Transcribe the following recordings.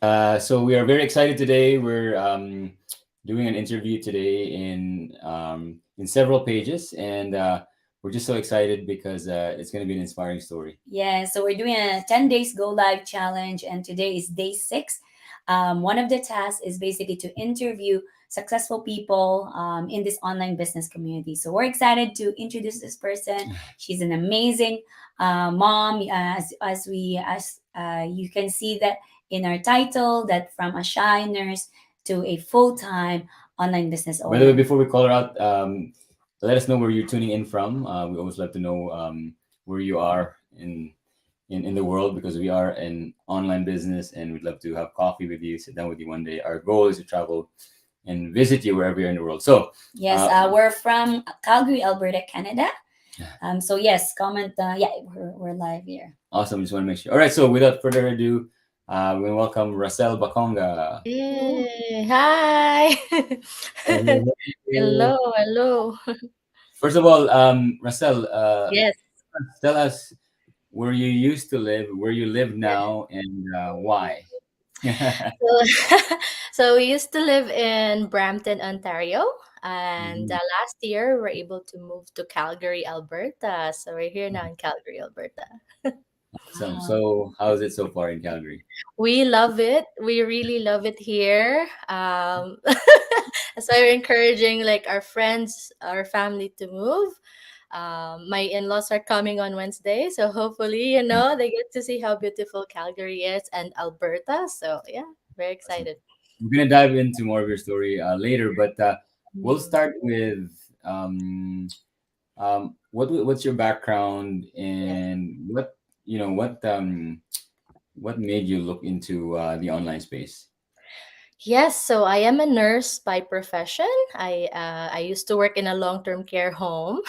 So we are very excited today. We're doing an interview today in several pages, and we're just so excited because it's going to be an inspiring story. Yeah, so we're doing a 10 days go live challenge, and today is day six. One of the tasks is basically to interview successful people in this online business community. So we're excited to introduce this person. She's an amazing mom. As you can see that in our title, that from a shy nurse to a full time online business By the way, owner. before we call her out, let us know where you're tuning in from. We always love to know where you are in the world because we are an online business and we'd love to have coffee with you, sit down with you one day. Our goal is to travel and visit you wherever you're in the world. So, Yes, we're from Calgary, Alberta, Canada. So yes, comment. Yeah, we're live here. awesome. Just want to make sure. All right. So, without further ado, we welcome Russell Bakonga. Ooh. Yay. Hi. Hello, hello. First of all, Russell, Yes. tell us where you used to live, where you live now, and why. So, so we used to live in Brampton, Ontario, and Mhm. last year we're able to move to Calgary, Alberta. So we're here now in Calgary, Alberta. Awesome. Wow. So, how is it so far in Calgary? We love it. We really love it here. That's why we're encouraging like our friends, our family to move. My in-laws are coming on Wednesday, so hopefully, they get to see how beautiful Calgary is and Alberta. So yeah, very Awesome. excited. We're gonna dive into more of your story later, but we'll Mm. start with what's your background Yes. and what made you look into the online space? Yes, so I am a nurse by profession. I used to work in a long-term care home.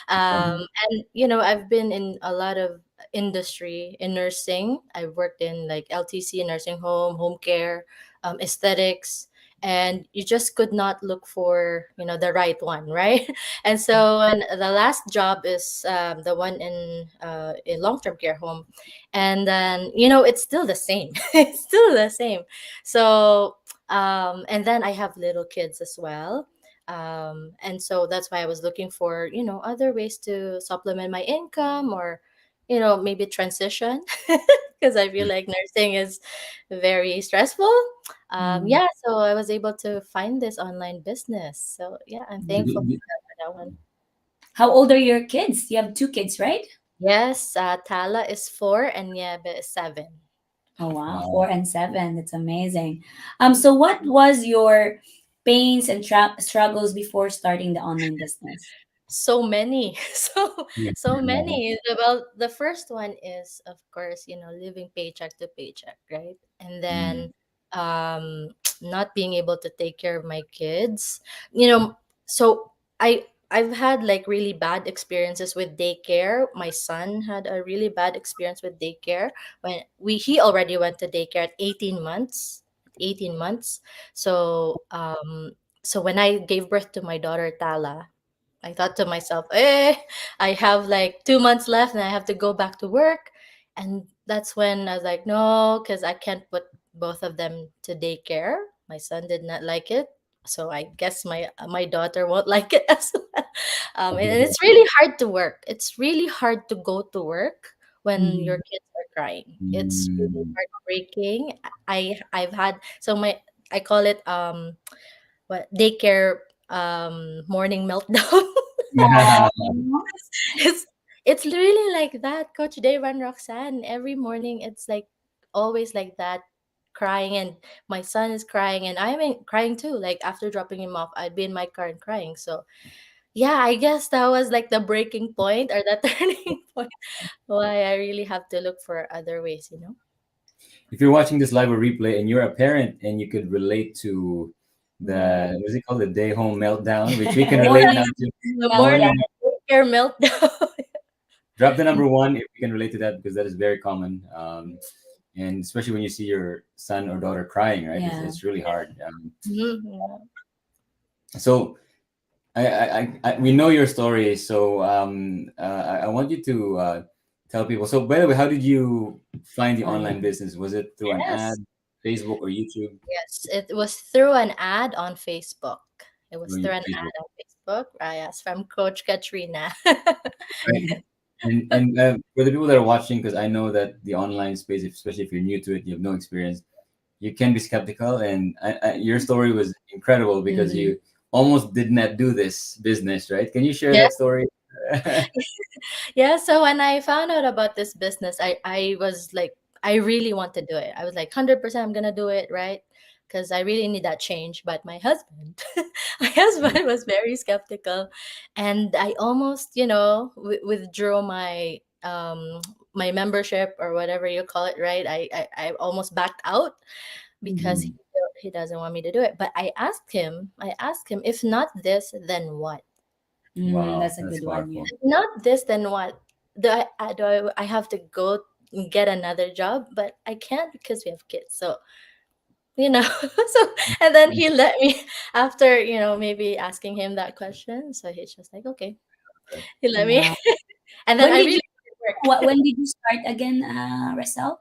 Um, And I've been in a lot of industry in nursing. I've worked in like LTC, nursing home, home care, aesthetics, and you just could not look for, the right one, right? And so, and the last job is the one in a long-term care home, and then it's still the same. It's still the same. So, and then I have little kids as well. And so that's why I was looking for, other ways to supplement my income, or, maybe transition, because I feel like nursing is very stressful. Mm. Yeah, so I was able to find this online business. So yeah, I'm thankful d- for that one. How old are your kids? You have two kids, right? Yes, Tala is 4 and Yebe is 7. Oh wow, wow. 4 and 7. That's amazing. So what was your pains and struggles before starting the online business? So many. Yeah. So Yeah. many. Well, the first one is, of course, living paycheck to paycheck, right? And Mm. then um not being able to take care of my kids. you know so I've had like really bad experiences with daycare. My son had a really bad experience with daycare when we he already went to daycare at 18 months. 18 months. So when I gave birth to my daughter Tala, I thought to myself, I have like 2 months left and I have to go back to work. And that's when I was like, no, because I can't put both of them to daycare. My son did not like it. So I guess my daughter won't like it as well. And it's really hard to work. It's really hard to go to work when your Mm. kids are crying. It's really Mm. heartbreaking. I've had so my I call it what daycare morning meltdown. Yeah. Aw. it's it's really like that, Coach Dave and Roxanne. Every morning it's like always like that, crying, and my son is crying and crying too. Like after dropping him off, I'd be in my car and crying. So yeah, I guess that was like the breaking point or the turning point why I really have to look for other ways. If you're watching this live or replay and you're a parent and you could relate to Mm. the what's it called, the day home meltdown, which we can relate Morning now to The morning meltdown. morning. daycare meltdown. Drop the number one if you can relate to that because that is very common. And especially when you see your son or daughter crying, right? It's, Yeah. it's really hard. Mhm. So we know your story. So I want you to tell people. So by the way, how did you find the online business? Was it through an Yes. ad? Facebook or YouTube Yes, it was through an ad on Facebook. It or was through an Facebook? ad on Facebook. Yes, from Coach Katrina. Right. And for the people that are watching, because I know that the online space, especially if you're new to it, you have no experience, you can be skeptical. And your story was incredible because Mhm. you almost did not do this business, right? Can you share Yeah. that story? Yeah, so when I found out about this business, I was like, I really want to do it. I was like 100% I'm gonna do it, right? Because I really need that change. But my husband, my husband was very skeptical, and I almost, withdrew my membership or whatever you call it, right? I almost backed out because Mhm. he doesn't want me to do it. But I asked him, if not this, then what? Wow, That's a that's good one. Yeah. powerful. Not this, then what? Do I have to go and get another job? But I can't because we have kids. So, so, and then he let me after, maybe asking him that question. So he's just like, okay, he let me. Yeah. And then When I did really you work. when did you start again, Russell?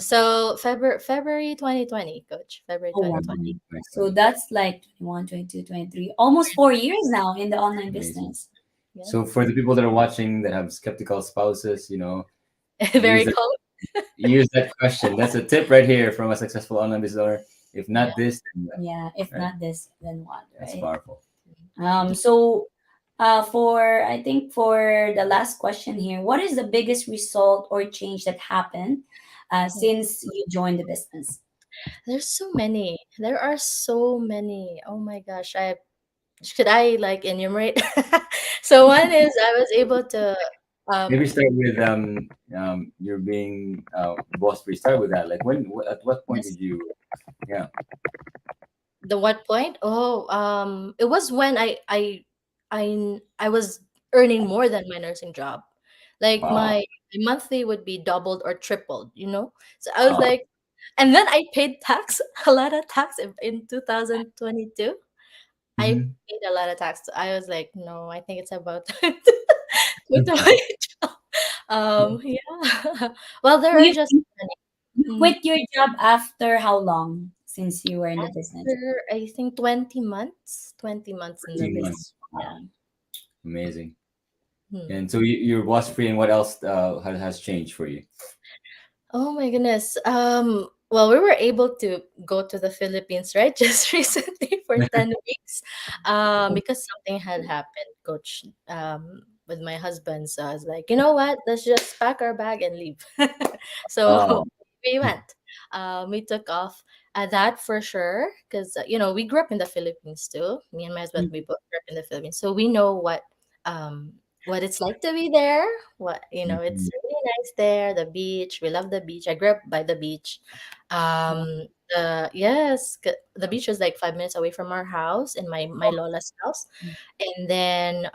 So February 2020, coach. February Oh, wow. 2020. So that's like 21, 22, 23, almost 4 years now in the online Amazing. business. Yeah. So for the people that are watching that have skeptical spouses, use Very that cold. use that question. That's a tip right here from a successful online business owner. If Yeah. not this, then that. Yeah. If Right? not this, then what, That's right? powerful. So for I think for the last question here, what is the biggest result or change that happened since you joined the business? There's so many. There are so many. Oh my gosh. Should I like enumerate? So one is I was able to um Maybe start with you're being boss free. Start with that. Like at what point yes, did you? Yeah. the what point? Oh, it was when I was earning more than my nursing job. Like Wow. my monthly would be doubled or tripled, you know? So I was Wow. like, and then I paid tax, a lot of tax in 2022. I Mhm. paid a lot of tax. So I was like, no, I think it's about time to quit my job. Yeah. Well, there So are just you mm, quit your job after how long since you were in the business? after I think 20 months, 20 months in the 13 business. months. Wow. Yeah. Amazing. Hmm. And so you're boss free, and what else has changed for you? Oh my goodness. Well, we were able to go to the Philippines, right? Just recently for 10 weeks. Because something had happened, coach, with my husband. So I was like, you know what? Let's just pack our bag and leave. So Wow. we went. We took off. That for sure, because we grew up in the Philippines too. Me and my husband, we both grew up in the Philippines, so we know um what it's like to be there. It's Mhm. really nice there. The beach, we love the beach. I grew up by the beach. The beach was like 5 minutes away from our house in my lola's house. And then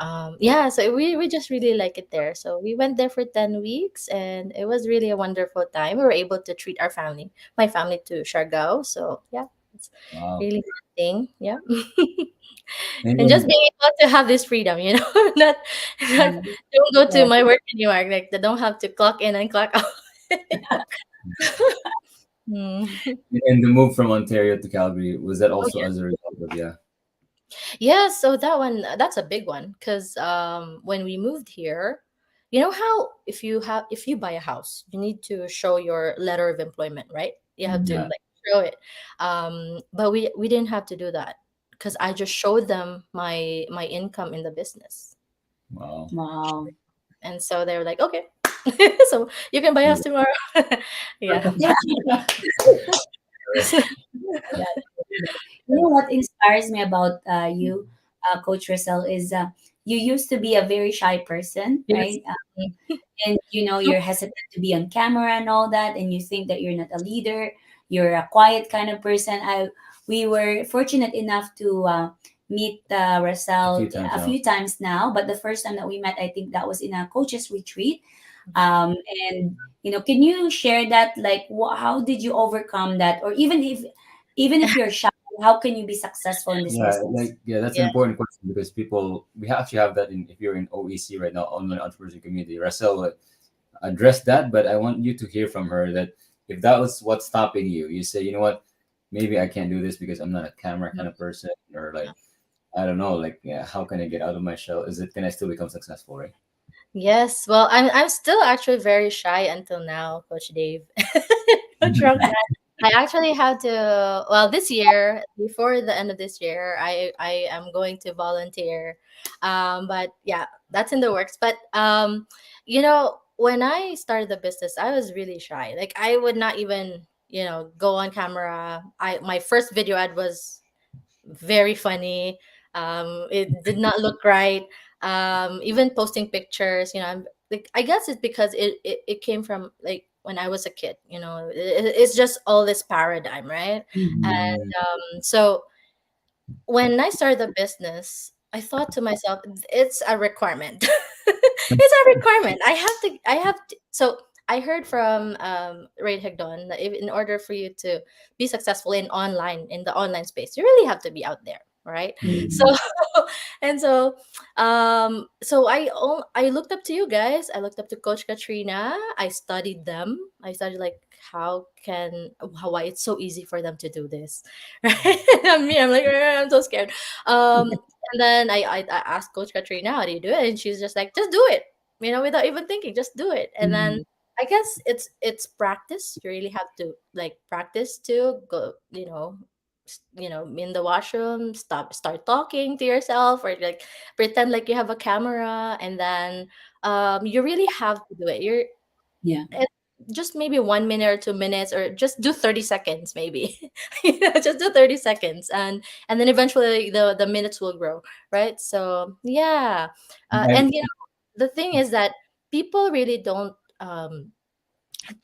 so we just really like it there. So we went there for 10 weeks, and it was really a wonderful time. We were able to treat my family to Siargao. So yeah, it's Wow. really good thing. Yeah. And, And just and being able to have this freedom, not, not Yeah. don't go to Yeah. my work anymore. Like they don't have to clock in and clock out. Hmm. and the move from Ontario to Calgary, was that Oh also yeah. as a result of yeah? Yeah, so that's a big one because when we moved here, you know how if you buy a house, you need to show your letter of employment, right? You have to Yeah. like show it. But we didn't have to do that because I just showed them my income in the business. Wow. Wow. And so they were like, okay, so you can buy us tomorrow. Yeah. Yeah. You know what inspires me about you, Coach Russell, is you used to be a very shy person, Yes. right? And you're hesitant to be on camera and all that, and you think that you're not a leader. You're a quiet kind of person. We were fortunate enough to meet A Russell few times a now. few times now, but the first time that we met, I think that was in a coaches retreat. And can you share that? Like, how did you overcome that? Or even if you're shy, how can you be successful in this Yeah, business? that's an Yeah. important question because we actually have that in if you're in OEC right now, online entrepreneurship community. Russell addressed that, but I want you to hear from her that if that was what's stopping you, you say, you know what, maybe I can't do this because I'm not a camera kind of person, or like, I don't know, like, yeah, how can I get out of my shell? Is it, can I still become successful, right? Yes. Well, I'm still actually very shy until now, Coach Dave. Coach Roxanne. I actually had to, well, this year, before the end of this year, I am going to volunteer. But yeah, that's in the works. But when I started the business, I was really shy. Like I would not even, go on camera. I My first video ad was very funny. It did not look right. Even posting pictures, I'm like, I guess it's because it came from like when I was a kid. It's just all this paradigm, right? And Mm, so when I started the business, I thought to myself, it's a requirement. It's a requirement. I have to. So I heard from Ray Higdon that in order for you to be successful in the online space, you really have to be out there, right? So mm, so I looked up to you guys. I looked up to Coach Katrina. I studied them. I studied like why it's so easy for them to do this, right? And me, I'm like, I'm so scared. And then I asked Coach Katrina, how do you do it? And she's just like, just do it, without even thinking, just do it. And then Mhm. I guess it's practice. You really have to like practice to go, in the washroom, start talking to yourself, or like pretend like you have a camera, and then you really have to do it. Yeah. It, just maybe 1 minute or 2 minutes, or just do 30 seconds, maybe. Just do 30 seconds, and then eventually the minutes will grow, right? So yeah. I, And the thing is that people really don't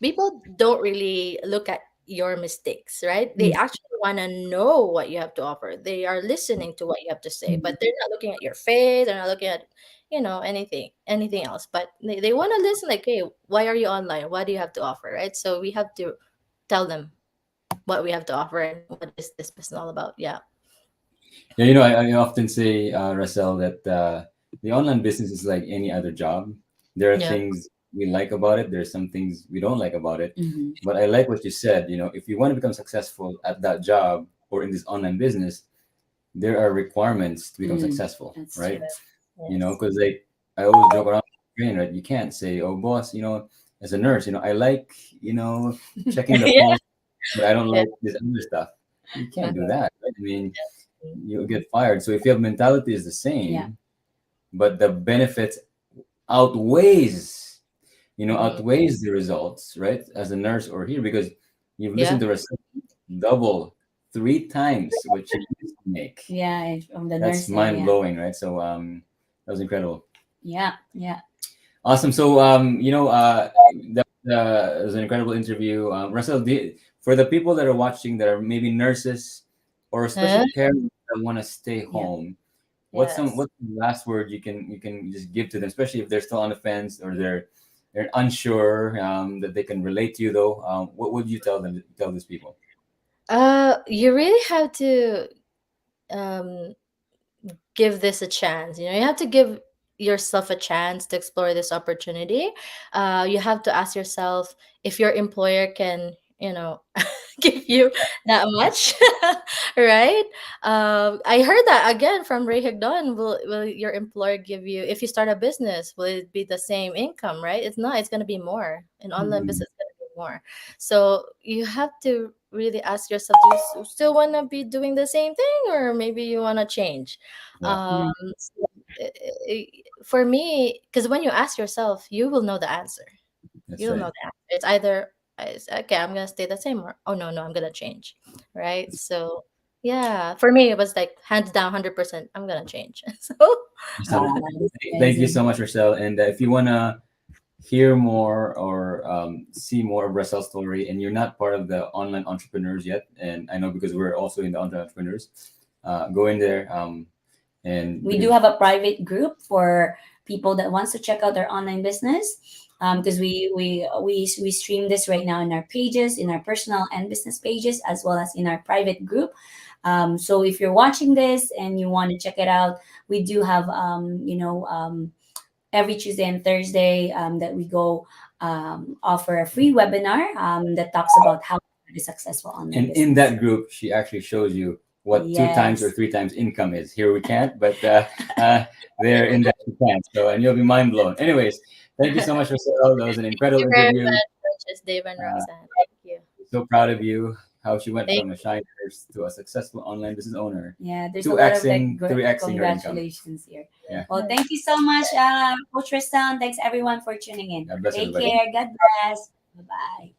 people don't really look at your mistakes, right? They Mhm. actually want to know what you have to offer. They are listening to what you have to say, but they're not looking at your face. They're not looking at, anything else. But they want to listen, like, hey, why are you online? What do you have to offer, right? So we have to tell them what we have to offer and what is this business all about. Yeah. yeah, I often say, Russell, that the online business is like any other job. There are Yeah. things we like about it. There are some things we don't like about it. Mhm. But I like what you said. If you want to become successful at that job or in this online business, there are requirements to become Mm. successful, That's right? true. Yes. Because like I always joke around with my trainer, right? You can't say, "Oh, boss, as a nurse, I like, checking the Yeah. pulse, but I don't Yeah. like this other stuff." You can't do Uh-huh. that, right? I mean, you'll get fired. So if your mentality is the Yeah. same, but the benefits outweighs, Mhm. outweighs the results, right? As a nurse or here, because you've listened Yeah. to us double, three times what you used to make. Yeah. From the That's nursing. mind Yeah. blowing, right? So that was incredible. Yeah. Yeah. Awesome. So that was an incredible interview. Russell, for the people that are watching that are maybe nurses or Huh? especially parents that want to stay Yeah. home, Yes. what's the last word you can just give to them, especially if they're still on the fence or they're unsure, that they can relate to you though. What would you tell these people? You really have to um give this a chance. You have to give yourself a chance to explore this opportunity. You have to ask yourself if your employer can, give you that much, right? I heard that again from Ray Higdon. Will your employer give you, if you start a business, will it be the same income, right? It's not. It's going to be more. In online Mm, business, it's going to be more. So you have to really ask yourself, do you still want to be doing the same thing, or maybe you want to change? yeah, Um, Mm. so, for me, because when you ask yourself, you will know the answer. that's You'll know right. the answer. It's either okay, I'm gonna stay the same, or oh no, no, I'm gonna change, right? So yeah, for me, it was like hands down, 100%. I'm gonna change. So So Wow. That's thank you so amazing. much, Rochelle. And if you wanna hear more or see more of Russell's story, and you're not part of the online entrepreneurs yet, and I know because we're also in the online entrepreneurs, go in there, and We do because have a private group for people that wants to check out their online business, because we stream this right now in our pages, in our personal and business pages, as well as in our private group. So if you're watching this and you want to check it out, we do have every Tuesday and Thursday that we go offer a free webinar that talks about how to be a successful online And business. in that group, she actually shows you what 2 times or Yes. 3 times income is. Here we can't, but there in that you can. So, and you'll be mind blown. Anyways, thank you so much, Rosel. That was an Thank incredible you very interview. much, Coaches Dave and Uh, Roxanne. Thank you. so proud of you, how she went Thank from a shy nurse to a successful online business owner. Yeah, there's To a lot of Xing- to Xing her income. congratulations here. Yeah. Well, thank you so much, Coach Tristan. Thanks everyone for tuning in. God bless Take everybody. care. God bless. Bye bye.